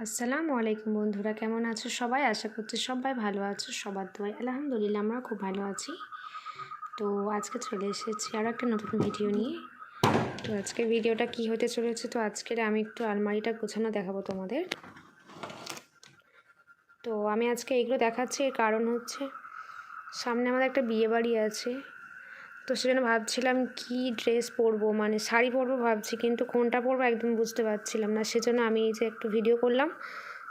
আসসালামু আলাইকুম বন্ধুরা, কেমন আছো সবাই? আশা করছি সবাই ভালো আছো। সবার দোয়ায় আলহামদুলিল্লাহ আমরা খুব ভালো আছি। তো আজকে চলে এসেছি আরও একটা নতুন ভিডিও নিয়ে। তো আজকে ভিডিওটা কি হতে চলেছে, তো আজকের আমি একটু আলমারিটা গোছানো দেখাবো তোমাদের। তো আমি আজকে এগুলো দেখাচ্ছি, এর কারণ হচ্ছে সামনে আমাদের একটা বিয়ে বাড়ি আছে। তো সেজন্য ভাবছিলাম কি ড্রেস পরবো, মানে শাড়ি পরবো ভাবছি, কিন্তু কোনটা পরবো একদম বুঝতে পারছিলাম না। সেজন্য আমি এই যে একটু ভিডিও করলাম।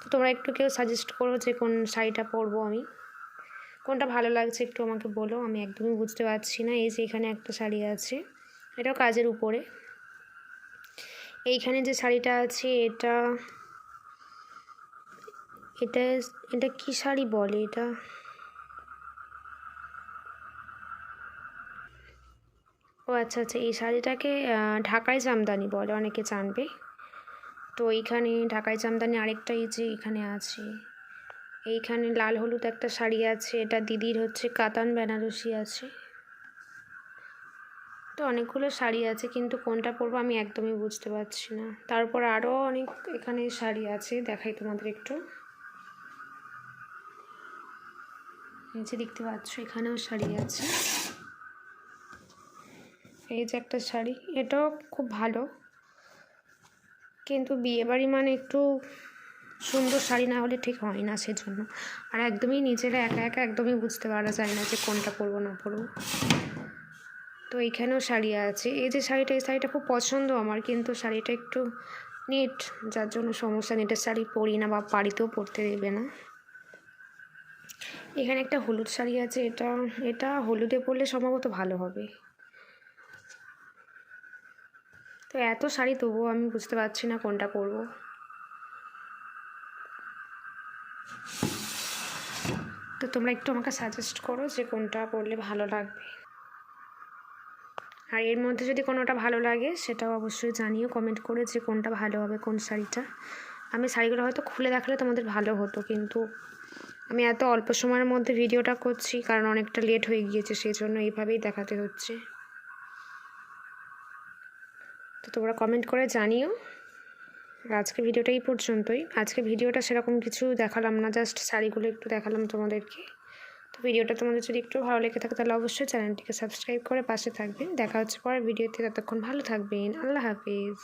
তো তোমরা একটু কেউ সাজেস্ট করো যে কোন শাড়িটা পরবো, আমি কোনটা ভালো লাগছে একটু আমাকে বলো, আমি একদমই বুঝতে পারছি না। এই যে এখানে একটা শাড়ি আছে, এটাও কাজের উপরে। এইখানে যে শাড়িটা আছে এটা এটা এটা কি শাড়ি বলে, এটা ও আচ্ছা আচ্ছা, এই শাড়িটাকে ঢাকাই জামদানি বলে, অনেকে জানবে। তো এইখানে ঢাকাই জামদানি আরেকটা এই যে এখানে আছে, এইখানে লাল হলুদ একটা শাড়ি আছে, এটা দিদির হচ্ছে কাতান বেনারসি আছে। তো অনেকগুলো শাড়ি আছে, কিন্তু কোনটা পরবো আমি একদমই বুঝতে পারছি না। তারপর আরও অনেক এখানে শাড়ি আছে, দেখাই তোমাদের একটু। এই যে দেখতে পাচ্ছ এখানেও শাড়ি আছে। এই যে একটা শাড়ি, এটাও খুব ভালো, কিন্তু বিয়েবাড়ি মানে একটু সুন্দর শাড়ি না হলে ঠিক হয় না, সেজন্য। আর একদমই নিজেরা একা একা একদমই বুঝতে পারা যায় না যে কোনটা পরবো না পরবো। তো এইখানেও শাড়ি আছে, এই যে শাড়িটা, এই শাড়িটা খুব পছন্দ আমার, কিন্তু শাড়িটা একটু নেট, যার জন্য সমস্যা। নেটের শাড়ি পরি না বা বাড়িতেও পরতে দেবে না। এখানে একটা হলুদ শাড়ি আছে, এটা এটা হলুদে পরলে সম্ভবত ভালো হবে। তো এত শাড়ি তবুও আমি বুঝতে পারছি না কোনটা পরবো। তো তোমরা একটু আমাকে সাজেস্ট করো যে কোনটা পরলে ভালো লাগবে। আর এর মধ্যে যদি কোনোটা ভালো লাগে সেটাও অবশ্যই জানিও কমেন্ট করে যে কোনটা ভালো হবে, কোন শাড়িটা। আমি শাড়িগুলো হয়তো খুলে দেখালে তোমাদের ভালো হতো, কিন্তু আমি এত অল্প সময়ের মধ্যে ভিডিওটা করছি, কারণ অনেকটা লেট হয়ে গিয়েছে, সেই জন্য এইভাবেই দেখাতে হচ্ছে। তো তোমরা কমেন্ট করে জানিও। আর আজকে ভিডিওটা এই পর্যন্তই। আজকে ভিডিওটা সেরকম কিছু দেখালাম না, জাস্ট শাড়িগুলো একটু দেখালাম তোমাদেরকে। তো ভিডিওটা তোমাদের যদি একটু ভালো লেগে থাকে তাহলে অবশ্যই চ্যানেলটিকে সাবস্ক্রাইব করে পাশে থাকবেন। দেখা হচ্ছে পরের ভিডিওতে, ততক্ষণ ভালো থাকবেন। আল্লাহ হাফিজ।